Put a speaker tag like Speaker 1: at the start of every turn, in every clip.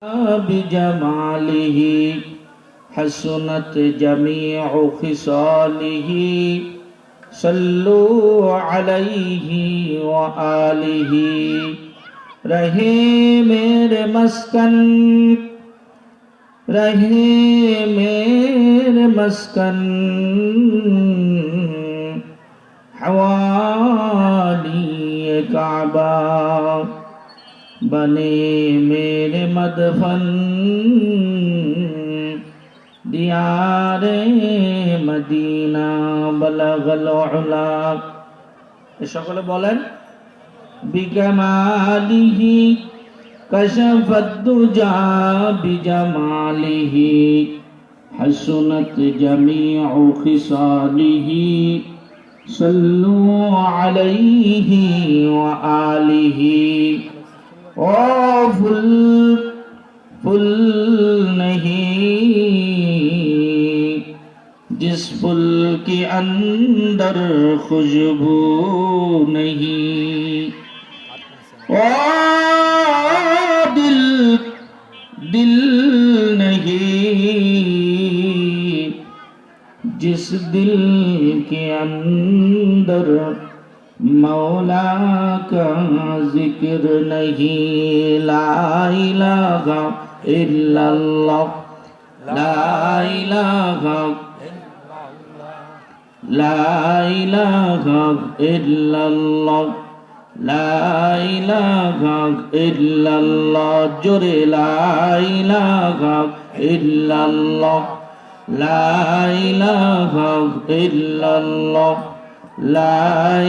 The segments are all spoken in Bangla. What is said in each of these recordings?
Speaker 1: بجماله حسنت جميع خصاله صلوا عليه وآله رہے میرے مسکن حوالی کعبہ بنے میرے مدفن دیار মদিনা বলগল উলা সকলে বলেন বিকামালিহি কশফত দুজা বিজামালিহি হাসনাত জামিউ খিসালিহি সাল্লু আলাইহি ওয়া আলিহি ओ फूल नहीं जिस फूल के अंदर खुशबू नहीं ओ दिल नहीं जिस दिल के अंदर मौला का जिक्र नहीं ला इलाहा इल्लल्लाह ला इलाहा इल्लल्लाह ला इलाहा इल्लल्लाह जोरे ला इलाहा इल्लल्लाह ला इलाहा इल्लल्लाह لا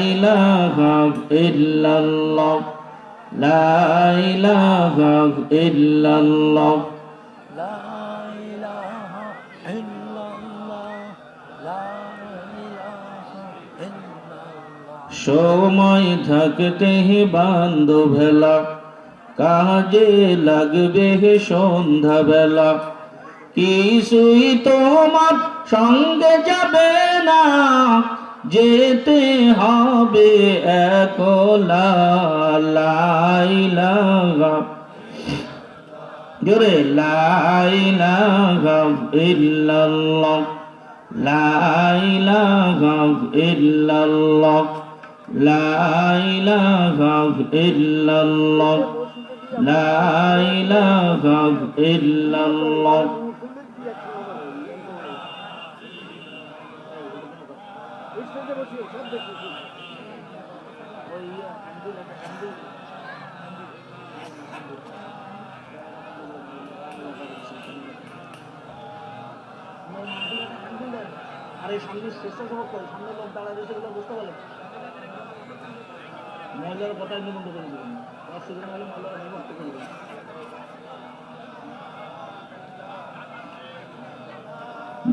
Speaker 1: إله إلا الله لا إله إلا الله لا إله إلا الله لا إله إلا الله সময় থাকতে বান্ধব ভেলা কাজে লাগবে সন্ধ্যাবেলা কিছুই তোমার সঙ্গে যাবে না যেতে হবে একলা লা ইলাহা জোরে লা ইলাহা ইল্লাল্লাহ লা ইলাহা ইল্লাল্লাহ লা ইলাহা ইল্লাল্লাহ লা ইলাহা ইল্লাল্লাহ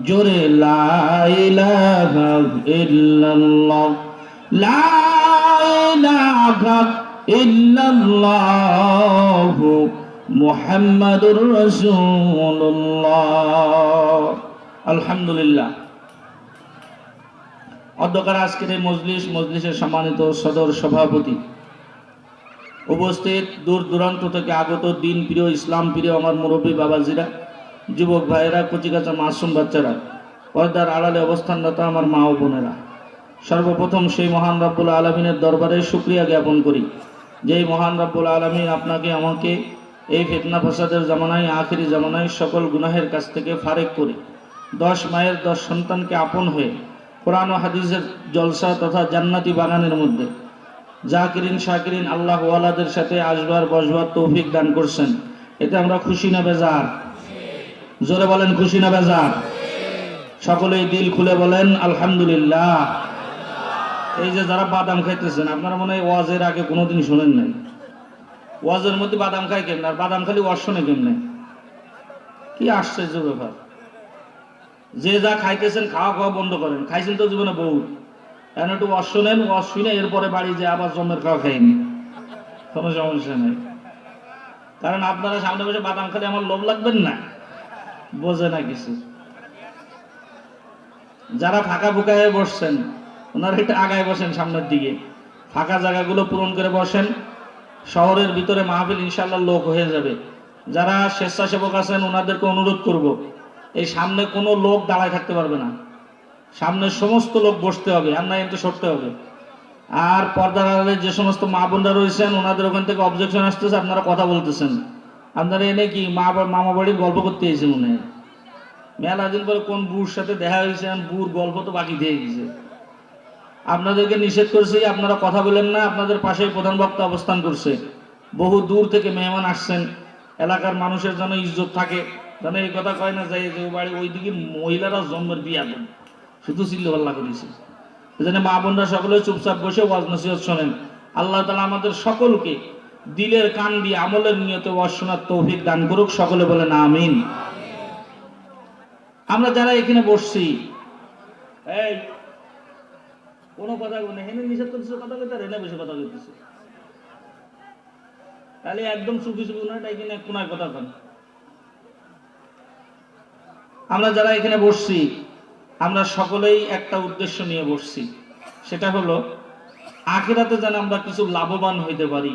Speaker 1: জোরে লা ইলাহা ইল্লাল্লাহ লা ইলাহা ইল্লাল্লাহ মুহাম্মাদুর রাসূলুল্লাহ। আলহামদুলিল্লাহ। অধ্যক্ষের আজকের এই মজলিসের সম্মানিত সদর সভাপতি, উপস্থিত দূর দূরান্ত থেকে আগত দিন প্রিয় ইসলাম প্রিয় আমার মুরব্বী বাবাজিরা, যুবক ভাইয়েরা, কচিকাচা মাসুম বাচ্চারা, পর্দার আড়ালে অবস্থানরত আমার মা ও বোনেরা, সর্বপ্রথম সেই মহান রব্বুল আলামিনের দরবারে শুকরিয়া জ্ঞাপন করি যেই মহান রব্বুল আলামিন আপনাকে আমাকে এই ফিতনা ফাসাদের জামানায় আখিরি জামানায় সকল গুনাহের কাছ থেকে ফারেক করে 10 মায়ের 10 সন্তানকে আপন হয়ে কোরআন ও হাদিসের জলসা তথা জান্নাতি বাগানের মধ্যে জাকিরিন শাকিরিন আল্লাহ ওয়ালাদের সাথে আসবার বসবার তৌফিক দান করছেন। এতে আমরা খুশি না বেজার? জোরে বলেন খুশি না বেজার? সকলেই দিল খুলে বলেন আলহামদুলিল্লাহ। এই যে যারা বাদাম খাইতেছেন, আপনারা মনে হয় ওয়াজের আগে কোনোদিন শোনেন নাই। ওয়াজের মধ্যে বাদাম খায় কেমন, আর বাদাম খালি ওয়াজ শোনে কেমনে? কি আশ্চর্য ব্যাপার। যে যা খাইতেছেন খাওয়া খাওয়া বন্ধ করেন। খাইছেন তো জীবনে বহুত, এখন একটু ওয়াজ শোনেন, ওয়াজ শুনে এরপরে বাড়ি যে আবার জমের খাওয়া খাইনি, কোনো সমস্যা নেই। কারণ আপনারা সামনে বসে বাদাম খেলে আমার লোভ লাগবেন না, বোঝে না কিছু। যারা ফাঁকা ফুকায় বসছেন ওনারা একটু আগায় বসেন, সামনের দিকে ফাঁকা জায়গাগুলো পূরণ করে বসেন। শহরের ভিতরে মাহফিল ইনশাআল্লাহ লোক হয়ে যাবে, যারা স্বেচ্ছাসেবক আছেন ওনাদেরকে অনুরোধ করব, এই সামনে কোনো লোক দাঁড়ায় থাকতে পারবে না, সামনে সমস্ত লোক বসতে হবে, আর না কিন্তু সরতে হবে। আর পর্দার আড়ালে যে সমস্ত মা বোনরা রয়েছেন ওনাদের ওখান থেকে অবজেকশন আসতেছে, আপনারা কথা বলতেছেন, আপনারা এনে কি মামা বাড়ির গল্প করতে এসেছেন মনে হয়। মেলা দিন পরে কোন বুর সাথে দেখা হয়েছে, বুর গল্প তো বাকি দিয়ে গেছে। আপনাদেরকে নিষেধ করছি, আপনারা কথা বলেন না। আপনাদের পাশেই প্রধান বক্তা অবস্থান করছে, বহু দূর থেকে মেহমান আসছেন, এলাকার মানুষের যেন ইজ্জত থাকে, যেন এই কথা কয় না যায় যে বাড়ি ওইদিকে মহিলারা জন্মের বিয়া দেন, শুধু চিল্লাপাল্লা করেছে। এজন্য মা বোনরা সকলে চুপচাপ বসে ওয়াজ নসিহত শোনেন। আল্লাহ তাআলা আমাদের সকলকে দিলের কান দিয়ে আমলের নিয়তে ওয়াজ শোনার তৌফিক দান করুক, সকলে বলেন আমিন। আমরা যারা এখানে বসছি, এই কোনো কথা বলে হেনে নিষেধ করতেছে কথা বলতে, হেনে বেশি কথা বলতেছে, তাহলে একদম চুপি চুপি না, তাই কিনা কোনায় কথা কন। আমরা যারা এখানে বসছি আমরা সকলেই একটা উদ্দেশ্য নিয়ে বসছি, সেটা হলো আখিরাতে যেন আমরা কিছু লাভবান হইতে পারি।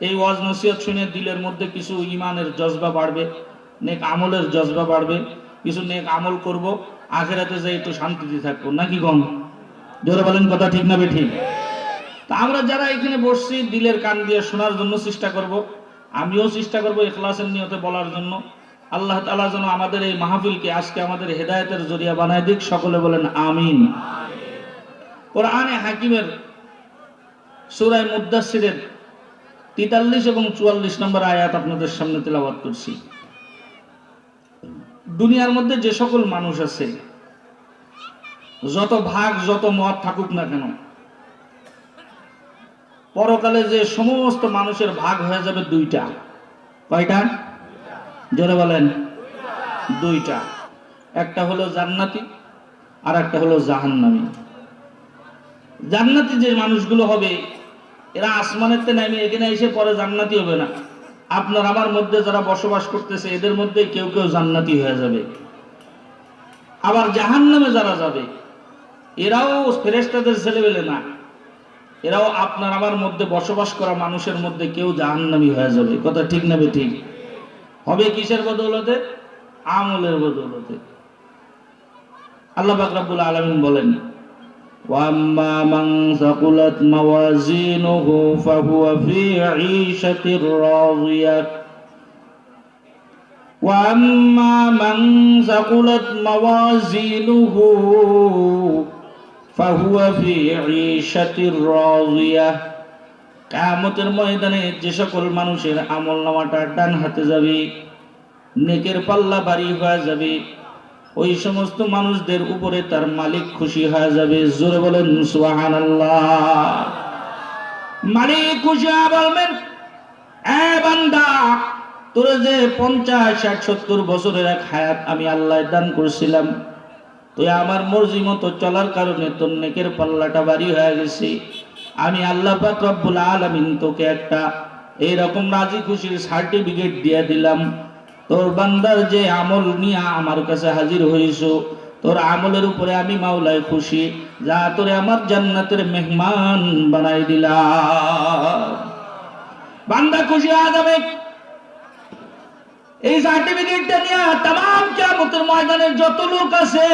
Speaker 1: এই ওয়াজ নসিহত শুনে দিলের মধ্যে কিছু ঈমানের জজবা বাড়বে, নেক আমলের জজবা বাড়বে, কিছু নেক আমল করব, আখিরাতে যাই একটু শান্তিতে থাকবো, নাকি কম? জোরে বলেন কথা ঠিক না বেঠিক? তা আমরা যারা এখানে বসছি দিলের কান দিয়ে শোনার জন্য চেষ্টা করব, আমিও চেষ্টা করব ইখলাসের নিয়তে বলার জন্য। আল্লাহ তাআলা যেন আমাদের এই মাহফিলকে আজকে আমাদের হেদায়েতের জরিয়া বানায় দিক, সকলে বলেন আমিন। কোরআনে হাকিমের সূরা মুদ্দাসসিরের 43 এবং 44 নম্বর আয়াত আপনাদের সামনে তেলাওয়াত করছি। দুনিয়ার মধ্যে যে সকল মানুষ আছে, যত ভাগ যত মত থাকুক না কেন, পরকালে যে সমস্ত মানুষের ভাগ হয়ে যাবে দুইটা। কয়টা? জোরে বলেন। দুইটা। একটা হলো জান্নাতি আর একটা হলো জাহান্নামী। জান্নাতি যে মানুষগুলো হবে এরা আসমানেতে নামে এখানে এসে পরে জান্নাতি হবে না, আপনার আমার মধ্যে যারা বসবাস করতেছে এদের মধ্যে কেউ কেউ জান্নাতি হয়ে যাবে। আবার জাহান্নামে যারা যাবে এরাও ফেরেশতাদের ছেলেবেলে না, এরাও আপনার আমার মধ্যে বসবাস করা মানুষের মধ্যে কেউ জাহান্নামী হয়ে যাবে। কথা ঠিক না বেঠিক? হবে কিসের বদৌলতে? আমলের বদৌলতে। আল্লাহ পাক রব্বুল আলামিন বলেন, ওয়াম্মা মান সাকুলাত মাওয়াজিনুহু ফাহুয়া ফি ঈশাতির রাদিয়াহ ওয়াম্মা মান সাকুলাত মাওয়াজিনুহু ফাহুয়া ফি ঈশাতির রাদিয়াহ। কিয়ামতের ময়দানে যে সকল মানুষের আমলনামাটা ডান হাতে যাবে, নেকের পাল্লা ভারী হয়ে যাবে, ওই সমস্ত মানুষদের উপরে তার মালিক খুশি হয়ে যাবে। জোরে বলেন সুবহানাল্লাহ। মালিক খুশি হয়ে বলবেন, এ বান্দা, তোর যে 50, 60, 70 বছরের এক হায়াত আমি আল্লাহ দান করেছিলাম, তুই আমার মর্জি মতো চলার কারণে তোর নেকের পাল্লাটা ভারী হয়ে গেছে। আমি আল্লাহ পাক রব্বুল আলামিন তোকে একটা এইরকম রাজি খুশির সার্টিফিকেট দিয়ে দিলাম। তোর বান্দার যে আমল নিয়ে আমার কাছে হাজির হইছো, তোর আমলের উপরে আমি মাওলায় খুশি, যা তোরে আমার জান্নাতের মেহমান বানাই দিলাম। বান্দা খুশি হয়ে যাবে। এই সার্টিফিকেটটা নিয়ে তামাম কিয়ামতের ময়দানে যত লোক আছে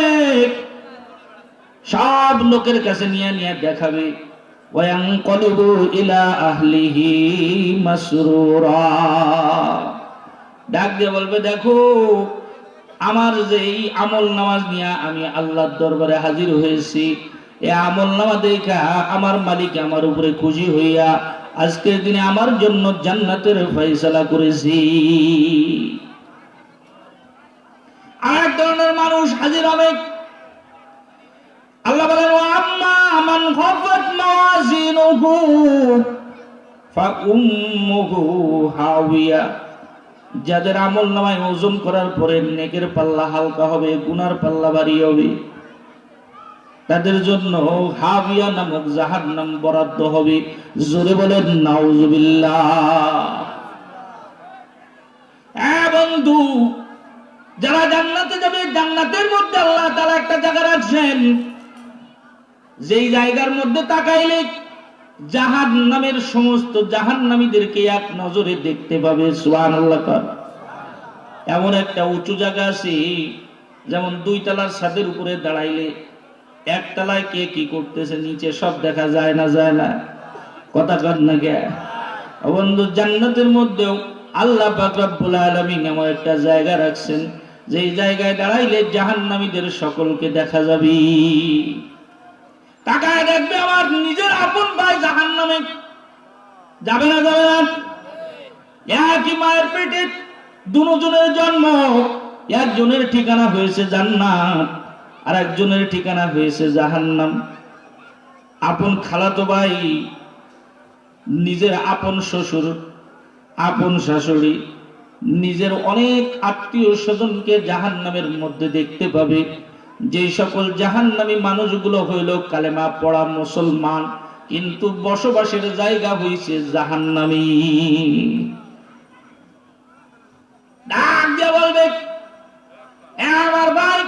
Speaker 1: সব লোকের কাছে নিয়ে নিয়ে দেখাবে। ওয়ায়ানকালিবু ইলা আহলিহি মাসরুরা। ডাক দিয়ে বলবে, দেখো আমার যে এই আমল নামাজ নিয়ে আমি আল্লাহর দরবারে হাজির হয়েছি, এই আমল নামা দেখা আমার মালিক আমার উপরে খুশি হইয়া আজকের দিনে আমার জন্য জান্নাতের ফয়সালা করেছি। আরেক ধরনের মানুষ হাজির হবে। আল্লাহ বলেন, আম্মা মান খাফাত মাওয়াজিনুহু ফাউম্মুহু হাওিয়া। যাদের আমল নামায় ওজন করার পরে নেকের পাল্লা হালকা হবে, গুনার পাল্লা ভারী হবে, তাদের জন্য হাবিয়া নামক জাহান্নাম বরাদ্দ হবে। জোরে বলেন নাউজুবিল্লাহ। বন্ধু, যারা জান্নাতে যাবে, জান্নাতের মধ্যে আল্লাহ তাআলা একটা জায়গা রাখছেন, যেই জায়গার মধ্যে তাকাইলে জাহান্নামের সমস্ত জাহান্নামীদেরকে এক নজরে দেখতে পাবে। সুবহানাল্লাহ। এমন একটা উঁচু জায়গা আছে, যেমন 2 তলার ছাদের উপরে দাঁড়াইলে 1 তলায় কে কি করতেছে নিচে সব দেখা যায় না, যায় না? কথা কর না কে বন্ধু? জান্নাতের মধ্যেও আল্লাহ পাক রব্বুল আলামিন এমন একটা জায়গা রাখছেন, যেই জায়গায় দাঁড়াইলে জাহান্নামীদের সকলকে দেখা যাবে। তাকায় দেখবে আমার নিজের আপন ভাই জাহান্নামে যাবে না, যাবে না? একই মায়ের পেটে দুজনের জন্ম, একজনের ঠিকানা হয়েছে জান্নাত আর একজনের ঠিকানা হয়েছে জাহান্নাম। আপন খালাতো ভাই নিজের আপন শ্বশুর, আপন শাশুড়ি, নিজের অনেক আত্মীয় স্বজনকে জাহান্নামের মধ্যে দেখতে পাবে। যে সকল জাহান্নামী মানুষগুলো হইল কালেমা পড়া মুসলমান, কিন্তু বসবাসের জায়গা হইছে জাহান্নামী। ডাক দিয়ে বলবে, আমার ভাই,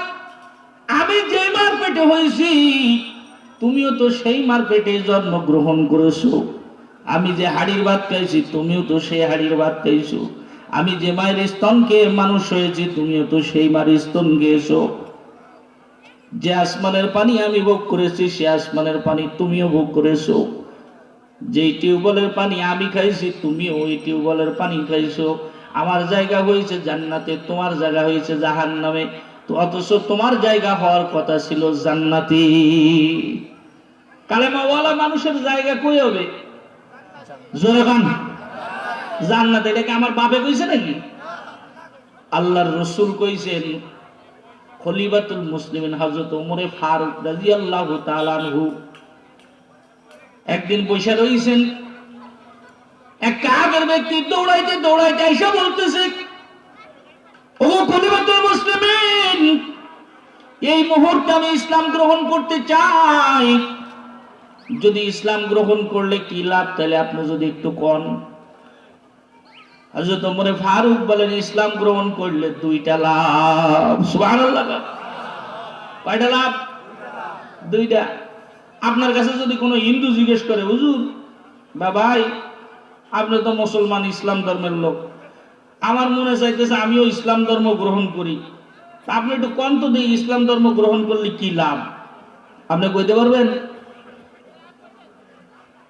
Speaker 1: আমি যে মার পেটে হয়েছি তুমিও তো সেই মার পেটে জন্মগ্রহণ করেছো। আমি যে হাড়ির ভাত খাইছি তুমিও তো সেই হাড়ির ভাত খাইছো। আমি যে মায়ের স্তনকে মানুষ হয়েছি তুমিও তো সেই মায়ের স্তন খেয়েছো। যে আসমানের পানি আমি ভোগ করেছি সে আসমানের পানি তুমিও ভোগ করেছো। যে টিউবওয়েলের পানি আমি খাইছি তুমিও ওই টিউবওয়েলের পানি খাইছো। আমার জায়গা হয়েছে জান্নাতে, তোমার জায়গা হয়েছে জাহান্নামে। তো অথচ তোমার জায়গা হওয়ার কথা ছিল জান্নাতি। কালেমাওয়ালা মানুষের জায়গা কই হবে? জোরে গান জান্নাতে। এটা কি আমার বাপে কইছে নাকি? আল্লাহর রাসূল কইছেন। খলিফাতুল মুসলিমিন হযরত ওমরে ফারুক রাদিয়াল্লাহু তাআলা আনহু একদিন বসে রইছেন। এক কাফের ব্যক্তি দৌড়াইতে দৌড়াইতে এসে বলতেছে, ও খলিফাতুল মুসলিমিন, এই মুহূর্তে আমি ইসলাম গ্রহণ করতে চাই। যদি ইসলাম গ্রহণ করলে কি লাভ, তাহলে আপনি যদি একটু কোন। হযরত ওমরে ফারুক বলেন, ইসলাম গ্রহণ করলে 2টা লাভ। সুবহানাল্লাহ। কয়টা লাভ? 2টা। আপনার কাছে যদি কোনো হিন্দু জিজ্ঞেস করে, হুজুর বা ভাই আপনি তো মুসলমান, ইসলাম ধর্মের লোক, আমার মনে চাইতেছে আমিও ইসলাম ধর্ম গ্রহণ করি, আপনি একটু কোন তো দিই ইসলাম ধর্ম গ্রহণ করলে কি লাভ? আপনি কইতে পারবেন?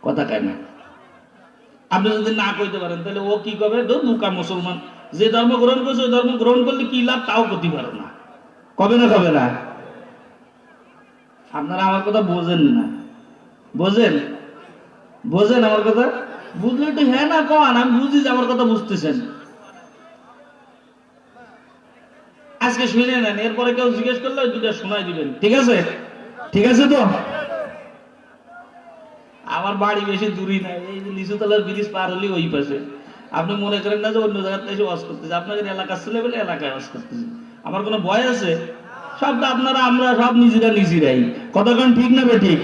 Speaker 1: কথা কয় না। আপনি যদি না কইতে পারেন তাহলে ও কি করবে? দুকা মুসলমান, যে ধর্ম গ্রহণ করছে ওই ধর্ম গ্রহণ করলে কি লাভ তাও করতে পারে না। কবে না কবে না? আপনারা আমার কথা বোঝেন না। বোঝেন? বোঝেন আমার কথা? বুঝলে একটু হ্যাঁ না কন, আমি বুঝি যে আমার কথা বুঝতেছেন। আজকে শুনে নেন, এরপরে কেউ জিজ্ঞেস করলে 2টা শোনাই দিবেন। ঠিক আছে? ঠিক আছে তো? আমার বাড়ি বেশি দূরই নাই, এই যে লিচুতলার ব্রিজ পার হলে ওই পাশে। আপনি মনে করেন না যে অন্য জায়গাতে এসে ওয়াজ করতেছে, আপনাদের এলাকার ছেলে বলে এলাকায় ওয়াজ করতেছে। আমার কোনো ভয় আছে? সব তো আপনারা আমরা সব নিজেরাই। কতক্ষণ ঠিক না বেঠিক?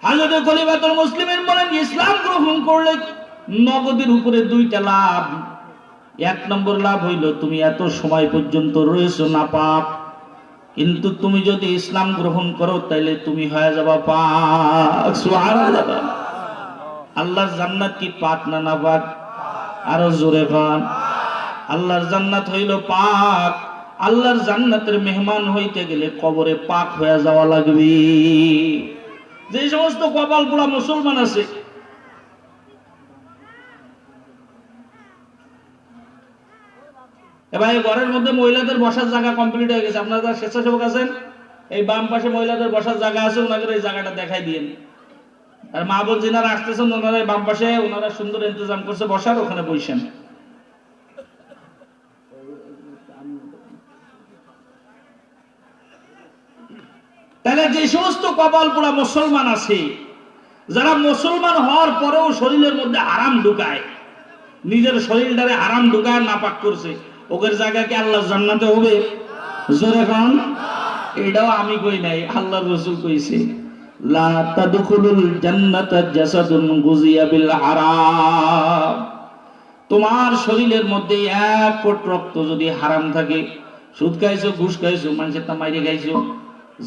Speaker 1: হযরত খলিফাতুল মুসলিমিন বলেন, ইসলাম গ্রহণ করলে নগদের উপরে 2টা লাভ। 1 নম্বর লাভ হইল তুমি এত সময় পর্যন্ত রয়েছো নাপাক, কিন্তু তুমি যদি ইসলাম গ্রহণ করো তাইলে তুমি হয়ে যাবা পাক। সুবহানাল্লাহ। আল্লাহর জান্নাত কি পাক না নাপাক? আরো জোরে বল। আল্লাহর জান্নাত হইল পাক। আল্লাহর জান্নাতের মেহমান হইতে গেলে কবরে পাক হয়ে যাওয়া লাগবে। যে সমস্ত কপাল পোড়া মুসলমান আছে, এবার ঘরের মধ্যে মহিলাদের বসার জায়গা কমপ্লিট হয়ে গেছে। আপনারা যারা স্বেচ্ছাসেবক আছেন, এই বাম পাশে মহিলাদের বসার জায়গা আছে, ওনাদের এই জায়গাটা দেখাই দিয়েন। আর মা বোন যিনারা আসতেছেন ওনারা বাম পাশে, ওনারা সুন্দর ইন্তজাম করছে বসার, ওখানে বসেন। তাহলে যে সমস্ত কপাল পোড়া মুসলমান আছে, যারা মুসলমান হওয়ার পরেও শরীরের মধ্যে আরাম ঢুকায়, নিজের শরীরটারে আরাম ঢুকায় নাপাক করছে, ওদের জায়গা কি আল্লাহর জান্নাতে হবে? জোরে কোন। এটাও আমি কই নাই, আল্লাহর রাসূল কইছে, লা তাদখুলুল জান্নাতা জাসাদুন গুজিয়া বিল হারাম। তোমার শরীরের মধ্যে 1 ফোঁটা রক্ত যদি হারাম থাকে, সুদ খাইছো, ঘুষ খাইছো, মানুষের তা মাইরে খাইছো,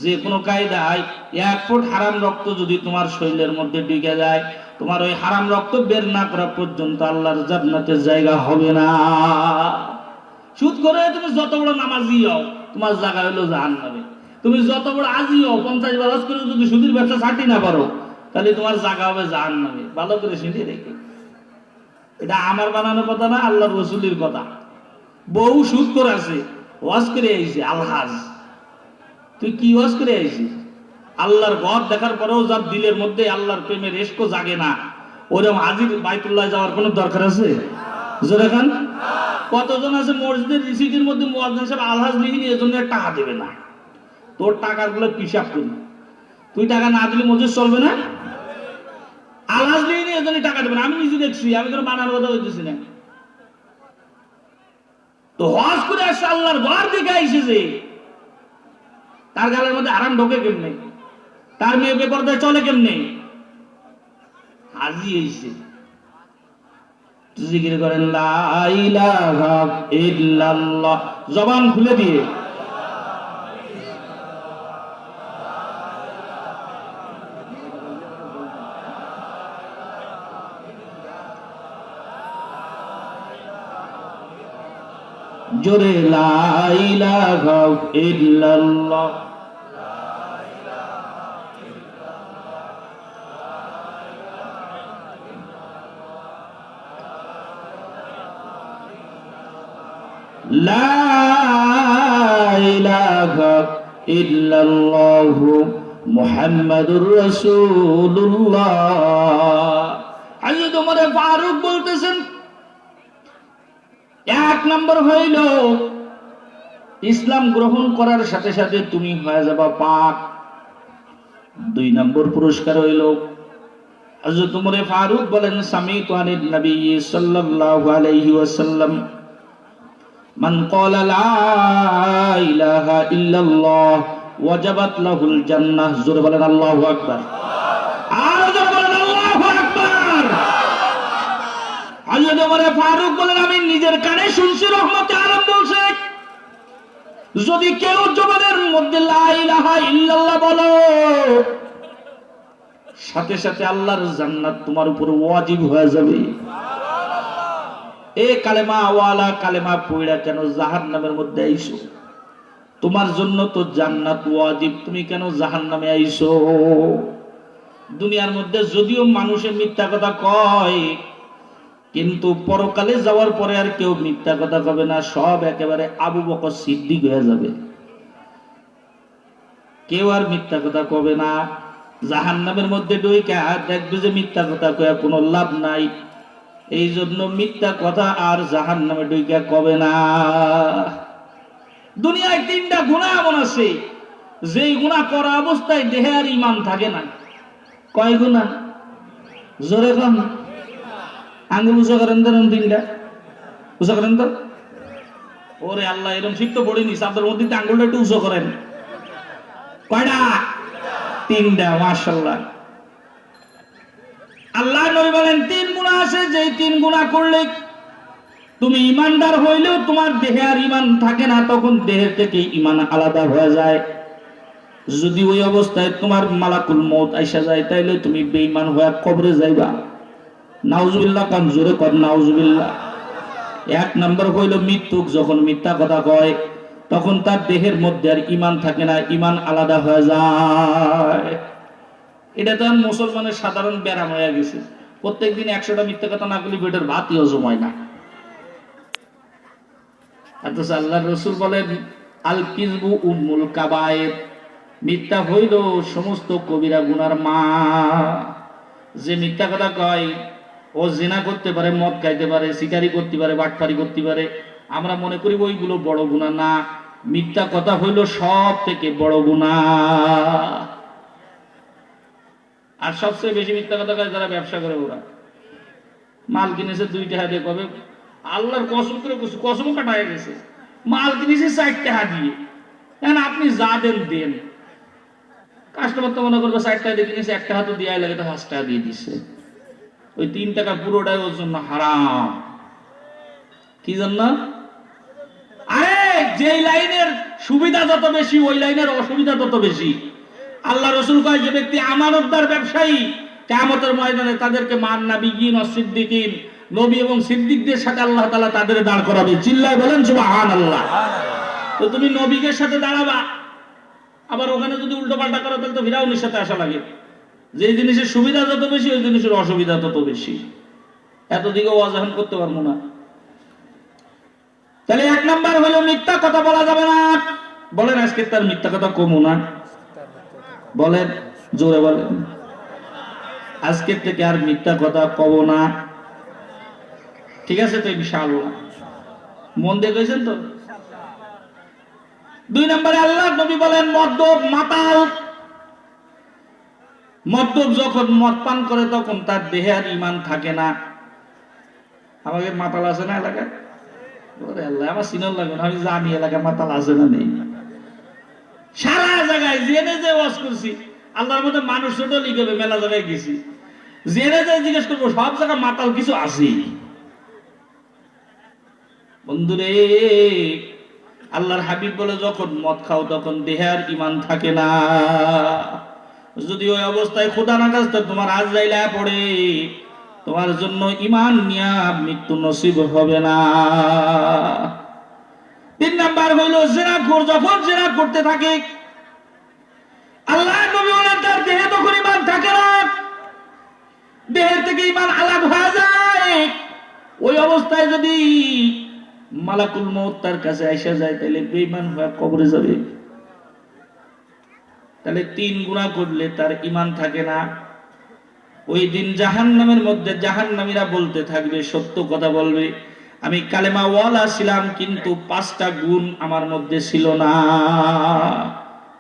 Speaker 1: যে কোনো কায়দায় 1 ফুট হারাম রক্ত যদি তোমার শরীরের মধ্যে ঢুকে যায়, তোমার ওই হারাম রক্ত বের না করা পর্যন্ত আল্লাহর জান্নাতের জায়গা হবে না। সুদ করে তুমি যত বড় নামাজি হও, তোমার জায়গা হলো জাহান্নামে। তুমি যত বড় আজি হও, 50 বার হজ করে যদি সুদের ব্যবসা ছাড়তে না পারো, তাহলে তোমার জায়গা হবে জাহান্নামে। ভালো করে শুনে রেখে, এটা আমার বানানো কথা না, আল্লাহর রাসূলের কথা। বহু সুদ করে আছে, ওয়াজ করে আইছে আলহাজ। তুই কি ওয়াজ করে আইছিস? আল্লাহর ঘর দেখার পরেও যার দিলের মধ্যে আল্লাহর প্রেমের এশকও জাগে না, ওরকম হাজির বাইতুল্লাহ যাওয়ার কোনো দরকার আছে? জোরে খান। কতজন আছে মসজিদের রিসিটের মধ্যে মুয়াজ্জিন সাহেব আলহাজ লিখিনি, এজন্য টাকা দেবে না। তোর টাকার গুলো হিসাব করি, তুই টাকা না দিলে মসজিদ চলবে না। আলহাজ লিখিনি এজন্য টাকা দেবে না, আমি নিজে দেখছি, আমি তোর মানার কথা বলতেছি না। তো হজ করে আসছে, আল্লাহর ঘর দিকে আইসেছে, তার গালের মধ্যে আরাম ঢোকে কেমনে? তার মেয়ে বেপরদায় চলে কেমনে? হাজি হইছে। জিকির করেন লা ইলাহা ইল্লাল্লাহ, জবান খুলে দিয়ে। জোরে লা ইলাহা ইল্লাল্লাহ। লা ইলাহা ইল্লাল্লাহ মুহাম্মাদুর রাসূলুল্লাহ। হযরত ওমর ফারুক বলতেছেন, 1 নম্বর হইল ইসলাম গ্রহণ করার সাথে সাথে তুমি হয়ে যাবা পাক। 2 নম্বর পুরস্কার হইল, হযরত ওমর ফারুক বলেন, সামিতু আনিন নবী সাল্লাল্লাহু আলাইহি ওয়াসাল্লাম মান ক্বালা লা ইলাহা ইল্লাল্লাহ ওয়াজাবাত লাহুল জান্নাহ। জোরে বলেন আল্লাহু আকবার। আর জোরে বলেন আল্লাহু আকবার। হযরত ওমর ফারুক বলেন, আমি নিজের কানে শুনছি, রহমতে আলম বলছে, যদি কেউ জবানের মধ্যে লা ইলাহা ইল্লাল্লাহ বলো, সাথে সাথে আল্লাহর জান্নাত তোমার উপর ওয়াজিব হয়ে যাবে। এ কালেমা ওয়ালা কালেমা পড়া কেন জাহান্নামের মধ্যে আইছো? তোমার জন্য তো জান্নাত ওয়াজিব, তুমি কেন জাহান্নামে আইছো? দুনিয়ার মধ্যে যদিও মানুষে মিথ্যা কথা কয়, কিন্তু পরকালে যাওয়ার পরে আর কেউ মিথ্যা কথা কবে না, সব একেবারে আবু বকর সিদ্দিক হয়ে যাবে। কেউ আর মিথ্যা কথা কবে না। জাহান্নামের মধ্যে ঢুইকা দেখবে যে মিথ্যা কথা কয়া কোনো লাভ নাই, এই জন্য মিথ্যা কথা আর জাহান্নামে ঢুইকা কবে না। দুনিয়ায় 3টা গুনাহ এমন আছে, যেই গুনাহ করা অবস্থায় দেহে আর ঈমান থাকে না। কয় গুনাহ? জোরে কন। আঙ্গুল উঁচু করেন তো, 3টা উঁচু করেন তো। ওরে আল্লাহ, এরকম শিখ তো পড়িনি। আপনার মধ্যে আঙ্গুলটা একটু উঁচু করেন। কয়টা? 3টা। মাশাআল্লাহ। আল্লাহ নবী বলেন 3 গুনাহ আছে, যেই 3 গুনাহ করলে তুমি ইমানদার হইলেও তোমার দেহে আর ঈমান থাকে না, তখন দেহ থেকে ঈমান আলাদা হয়ে যায়। যদি ওই অবস্থায় তোমার মালাকুল মউত আইসা যায়, তাইলে তুমি বেঈমান হয়ে কবরে যাইবা। নাউজুবিল্লাহ। কান জোরে কর নাউজুবিল্লাহ। 1 নম্বর হইল মৃত্যু যখন মিথ্যা কথা কয়, তখন তার দেহের মধ্যে আর ঈমান থাকে না, ঈমান আলাদা হয়ে যায়। এটা তো মুসলমানের সাধারণ ব্যারাম হয়ে গেছে। প্রত্যেকদিন 100টা মিথ্যা কথা না করলে পেটের ভাতই হজম হয় না। অথচ আল্লাহর রাসূল বলেন, আল কিযবু উম্মুল কাবায়ের, মিথ্যা হইল সমস্ত কবিরা গুনার মা। যে মিথ্যা কথা কয়, ও জিনা করতে পারে, মদ খাইতে পারে, শিকারি করতে পারে, বাটপারি করতে পারে। আমরা মনে করি ওইগুলো বড় গুনাহ না, মিথ্যা কথা হইল সব থেকে বড় গুনাহ। আর সবচেয়ে বেশি মিথ্যা কথা কয় যারা ব্যবসা করে। ওরা মাল কিনেছে 2 টাকা দিয়ে, কবে আল্লাহর কসম করে কসমও কাটায় গেছে, মাল কিনেছে 4 টাকা দিয়ে। এখন আপনি যা দেন দেন, কাস্টমার তো মনে করবে 4 টাকা দিয়ে কিনেছে, 1 টাকা তো দেওয়াই লাগে, তো 5 টাকা দিয়ে দিচ্ছে। ওই 3 টাকা পুরোটাই ওর জন্য হারাম। কি জন্য? আরে যেই লাইনের সুবিধা যত বেশি ওই লাইনের অসুবিধা তত বেশি। আল্লাহ রাসূল কয় যে ব্যক্তি আমানতদার ব্যবসায়ী কিয়ামতের ময়দানে তাদেরকে মান নাবিয়িন ও সিদ্দিকিন, নবী এবং সিদ্দিকদের সাথে আল্লাহ তাআলা তাদের দাঁড় করাবে। চিল্লায় বলেন সুবহানাল্লাহ। তো তুমি নবীদের সাথে দাঁড়াবা, আবার ওখানে যদি উল্টো পাল্টা করো তাহলে তো ফিরাউনের সাথে আসা লাগে। যে জিনিসের সুবিধা যত বেশি ওই জিনিসের অসুবিধা তত বেশি। এতদিকে ওয়াজাহান করতে পারবো না। তাহলে এক নাম্বার হলো মিথ্যা কথা বলা যাবে না। বলেন আজকে তার মিথ্যা কথা কমু না? বলেন, জোরে বলেন। আজকের থেকে আর মিথ্যা কথা কব না, ঠিক আছে তো ইনশাআল্লাহ? মন দিয়ে কইছেন তো? দুই নম্বরে আল্লাহ নবী বলেন মদ্যপ মাতাল, মদ্যপ যখন মদ পান করে তখন তার দেহে আর ঈমান থাকে না। আমাদের মাতাল আছে না এলাকায়? ওরে আল্লাহ, আমার সিনার লাগে না, আমি জানি এলাকায় মাতাল আছে না নেই। সারা জায়গায় জেনে যে ওয়াজ করছি, আল্লাহর মধ্যে মানুষ ছোট লিখবে, মেলা জায়গায় গেছি, জেনে যে জিজ্ঞেস করবো সব জায়গায় মাতাল কিছু আছে। বন্ধুরে, আল্লাহর হাবিব বলে যখন মদ খাও তখন দেহে আর ঈমান থাকে না। যদি ওই অবস্থায় খোদা না কাছে তোমার আজরাইল পড়ে, তোমার জন্য ঈমান নিয়া মৃত্যু নসিব হবে না। তিন নাম্বার হইল জিনাখোর যখন জিনা করতে থাকে, আল্লাহ নবী বলেন তার দেহে তখন ঈমান থাকে না, দেহের থেকে ঈমান আলাদা হয়ে যায়। ওই অবস্থায় যদি মালাকুল মউত তার কাছে আইসা যায় তাহলে বেঈমান হয়ে কবরে যাবে। তাহলে তিন গুনাহ করলে তার ঈমান থাকে না। ওই দিন জাহান্নামের মধ্যে জাহান্নামীরা বলতে থাকবে, সত্য কথা বলবে, আমি কালেমা ওয়ালা ছিলাম কিন্তু 5টা গুণ আমার মধ্যে ছিল না।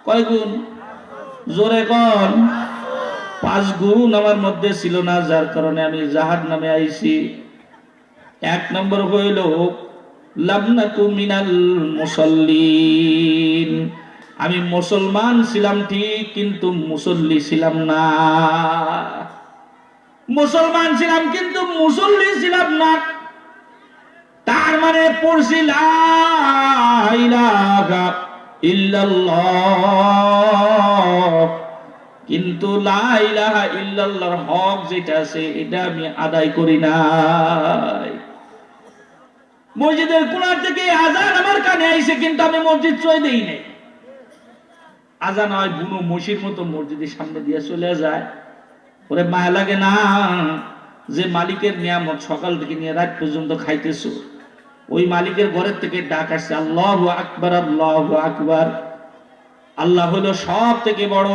Speaker 1: কয় গুণ? জোরে কোন? 5 গুণ আমার মধ্যে ছিল না, যার কারণে আমি জাহান্নামে আইছি। এক নম্বর হইল লামনাতু মিনাল মুসাল্লিন, আমি মুসলমান ছিলাম ঠিক কিন্তু মুসল্লি ছিলাম না। মুসলমান ছিলাম কিন্তু মুসল্লি ছিলাম না, তার মানে পড়ছি লা ইলাহা ইল্লাল্লাহ, কিন্তু লা ইলাহা ইল্লাল্লাহর হক যেটা আছে এটা আমি আদায় করি নাই। মসজিদের কোণার থেকে আজান আমার কানে আইছে কিন্তু আমি মসজিদ ছুঁয়ে দেই নাই। আজান হয় বুনো মসির মতো মসজিদের সামনে দিয়ে চলে যায়। ওরে মায়া লাগে না? যে মালিকের নিয়ামত সকাল থেকে নিয়ে রাত পর্যন্ত খাইতেছো, ওই মালিকের ঘরের থেকে ডাক আসছে আল্লাহু আকবার, আল্লাহু আকবার। আল্লাহ হলো সব থেকে বড়।